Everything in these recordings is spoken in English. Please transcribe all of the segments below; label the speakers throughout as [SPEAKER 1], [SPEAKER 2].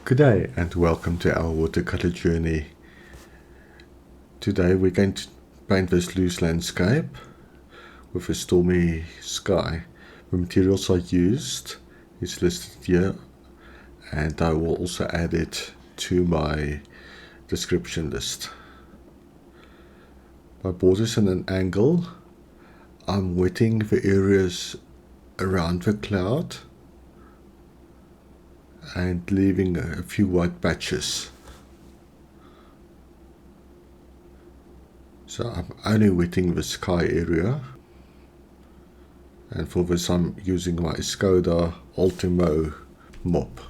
[SPEAKER 1] Good day and welcome to our watercolor journey. Today we're going to paint this loose landscape with a stormy sky. The materials I used is listed here and I will also add it to my description list. My border's in an angle. I'm wetting the areas around the cloud and leaving a few white patches. So I'm only wetting the sky area, and for this I'm using my Escoda Ultimo mop.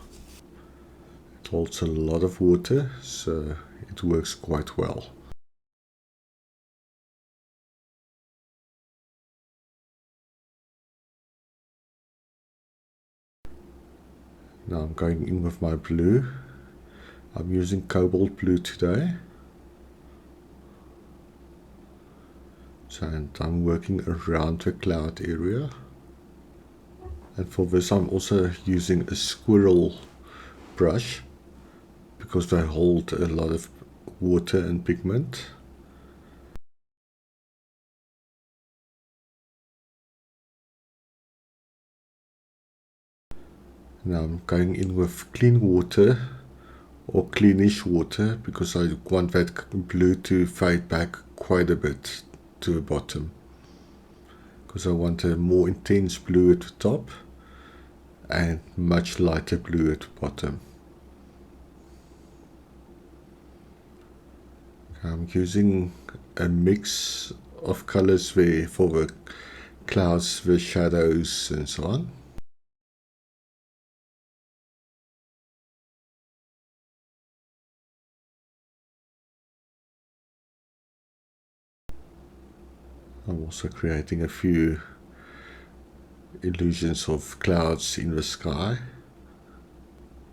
[SPEAKER 1] It holds a lot of water, so it works quite well. Now I'm going in with my blue. I'm using Cobalt Blue today. And I'm working around the cloud area. And for this I'm also using a Squirrel brush because they hold a lot of water and pigment. Now I'm going in with clean water or cleanish water because I want that blue to fade back quite a bit to the bottom, because I want a more intense blue at the top and much lighter blue at the bottom. I'm using a mix of colors there for the clouds, the shadows and so on. I'm also creating a few illusions of clouds in the sky,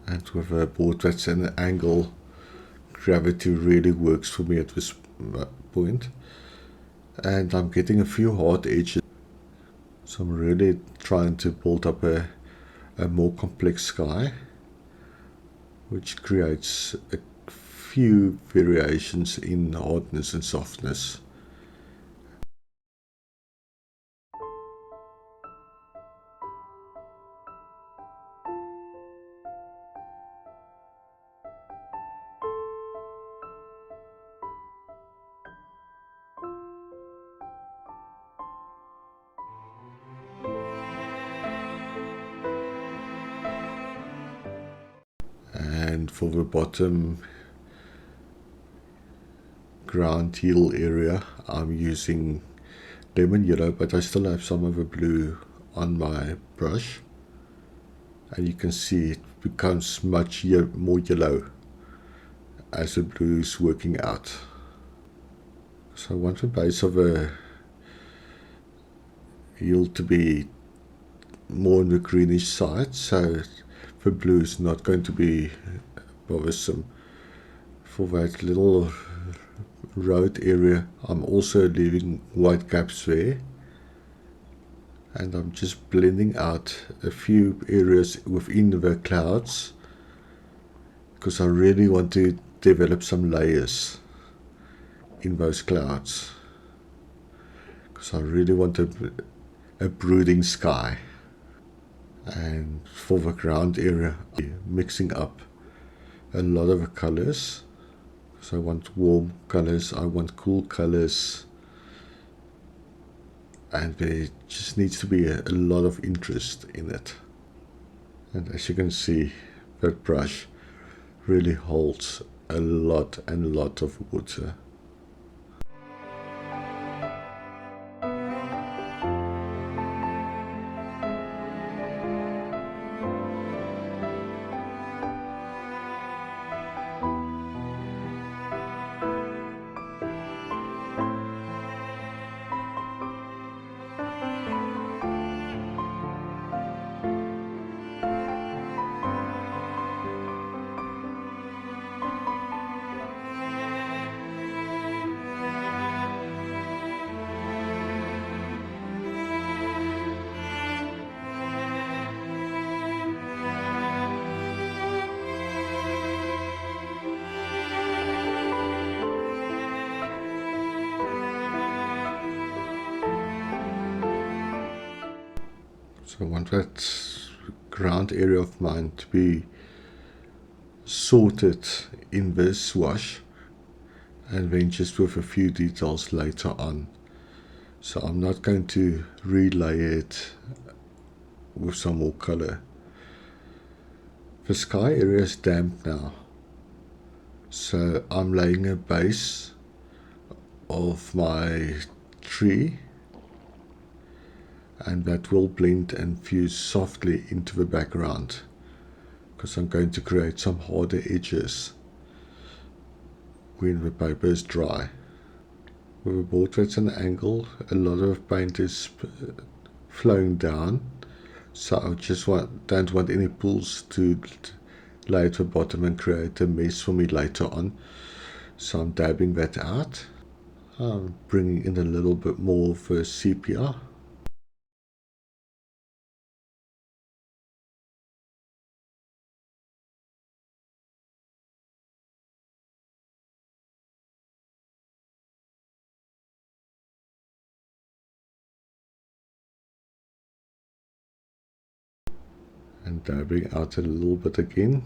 [SPEAKER 1] and with a board that's at an angle, gravity really works for me at this point. And I'm getting a few hard edges, so I'm really trying to build up a more complex sky, which creates a few variations in hardness and softness. And for the bottom ground heel area, I'm using lemon yellow, but I still have some of the blue on my brush, and you can see it becomes much more yellow as the blue is working out. So I want the base of a heel to be more on the greenish side, so the blue is not going to be bothersome. For that little road area, I'm also leaving white gaps there, and I'm just blending out a few areas within the clouds because I really want to develop some layers in those clouds, because I really want a brooding sky. And for the ground area, I'm mixing up a lot of the colors. So I want warm colors, I want cool colors, and there just needs to be a lot of interest in it. And as you can see, that brush really holds a lot of water. So I want that ground area of mine to be sorted in this wash, and then just with a few details later on. So I'm not going to relay it with some more color. The sky area is damp now, so I'm laying a base of my tree, and that will blend and fuse softly into the background, because I'm going to create some harder edges when the paper is dry. With a board that's an angle, a lot of paint is flowing down, so I just don't want any pools to lay at the bottom and create a mess for me later on. So I'm dabbing that out. I'm bringing in a little bit more of a sepia. And dabbing out a little bit again.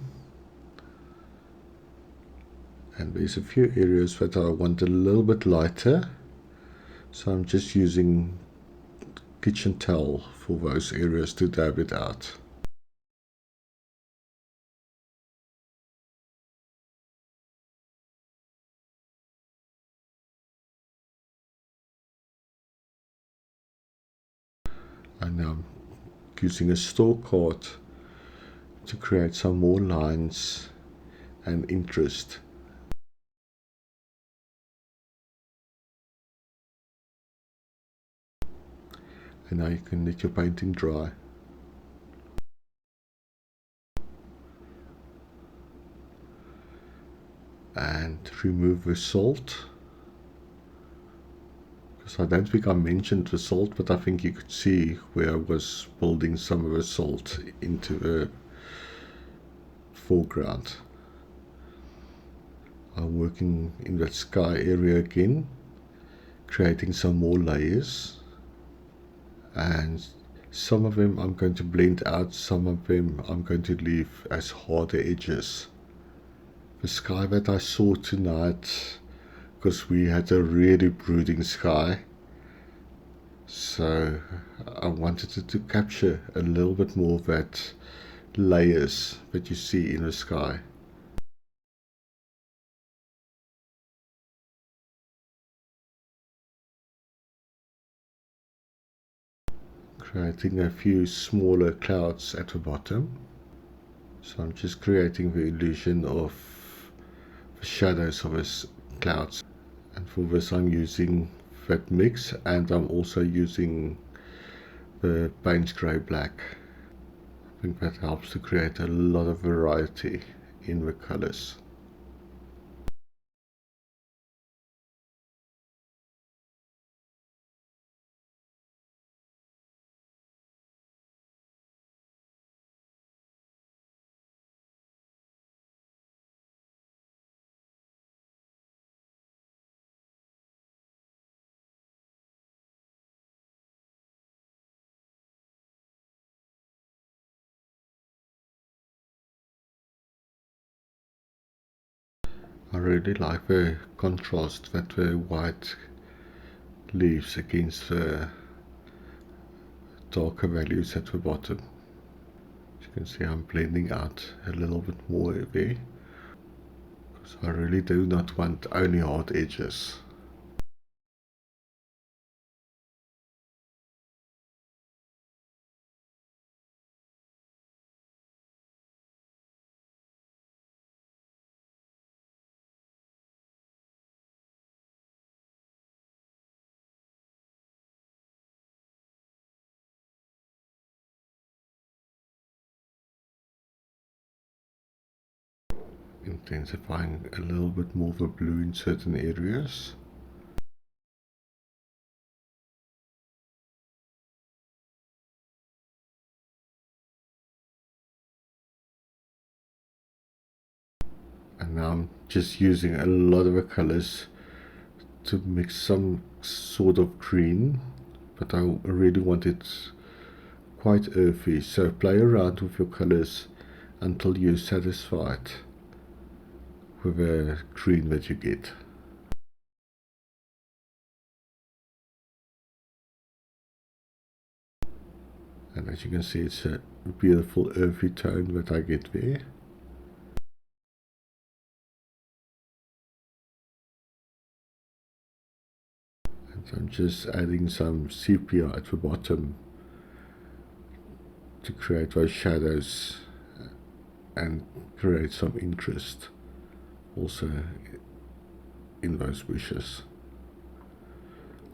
[SPEAKER 1] And there's a few areas that I want a little bit lighter, so I'm just using kitchen towel for those areas to dab it out. And now I'm using a Storecard to create some more lines and interest. And now you can let your painting dry. And remove the salt, because I don't think I mentioned the salt, but I think you could see where I was building some of the salt into the foreground. I'm working in that sky area again, creating some more layers, and some of them I'm going to blend out, some of them I'm going to leave as harder edges. The sky that I saw tonight, because we had a really brooding sky, so I wanted it to capture a little bit more of that layers that you see in the sky. Creating a few smaller clouds at the bottom. So I'm just creating the illusion of the shadows of his clouds. And for this I'm using that mix, and I'm also using the Paynes grey black. I think that helps to create a lot of variety in the colors. I really like the contrast that the white leaves against the darker values at the bottom. As you can see, I'm blending out a little bit more there, because I really do not want only hard edges. Intensifying a little bit more of the blue in certain areas. And now I'm just using a lot of the colors to mix some sort of green, but I really want it quite earthy, so play around with your colors until you're satisfied with the green that you get. And as you can see, it's a beautiful earthy tone that I get there. And I'm just adding some sepia at the bottom to create those shadows and create some interest also in those bushes.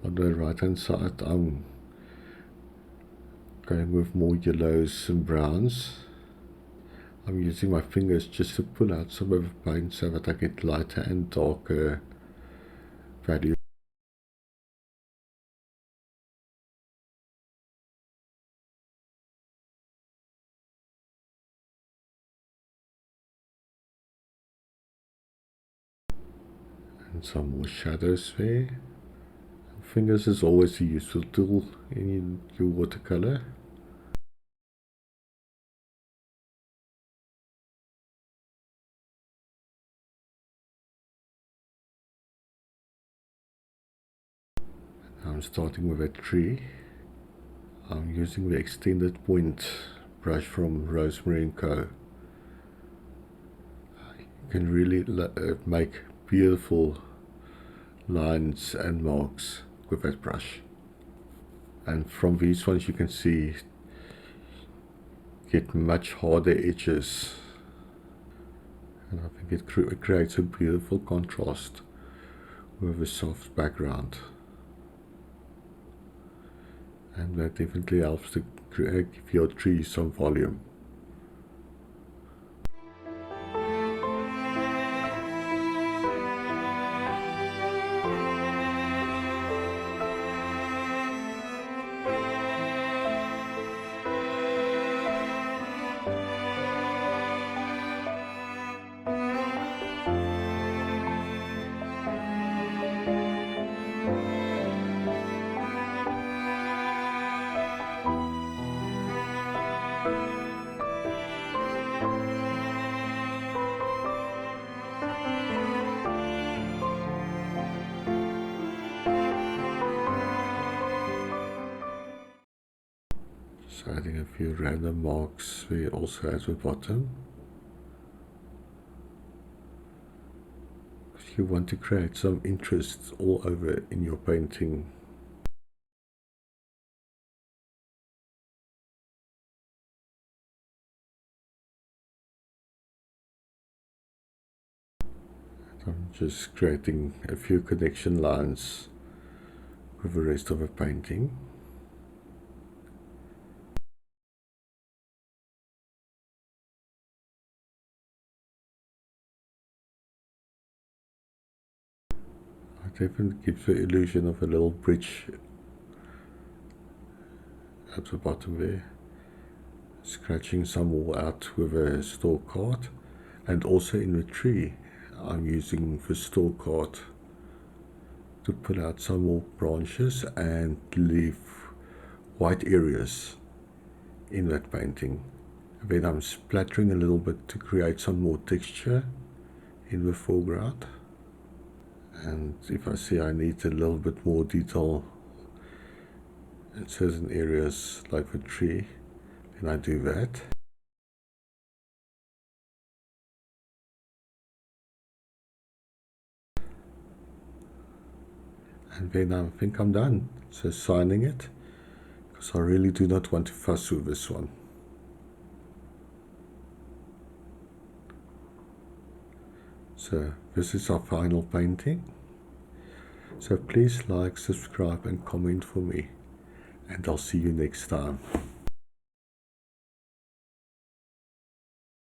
[SPEAKER 1] On the right hand side, I'm going with more yellows and browns. I'm using my fingers just to pull out some of the paint so that I get lighter and darker values. And some more shadows there. Fingers is always a useful tool in your watercolor. I'm starting with a tree. I'm using the extended point brush from Rosemary and Co. You can really make beautiful lines and marks with that brush. And from these ones you can see get much harder edges. And I think it creates a beautiful contrast with a soft background. And that definitely helps to give your tree some volume. So adding a few random marks we also at the bottom. If you want to create some interest all over in your painting. I'm just creating a few connection lines with the rest of the painting. It even gives the illusion of a little bridge at the bottom there. Scratching some more out with a Storecard, and also in the tree I'm using the Storecard to pull out some more branches and leave white areas in that painting. Then I'm splattering a little bit to create some more texture in the foreground. And if I see I need a little bit more detail in certain areas like the tree, then I do that. And then I think I'm done. So signing it, because I really do not want to fuss with this one. So this is our final painting. So please like, subscribe and comment for me. And I'll see you next time.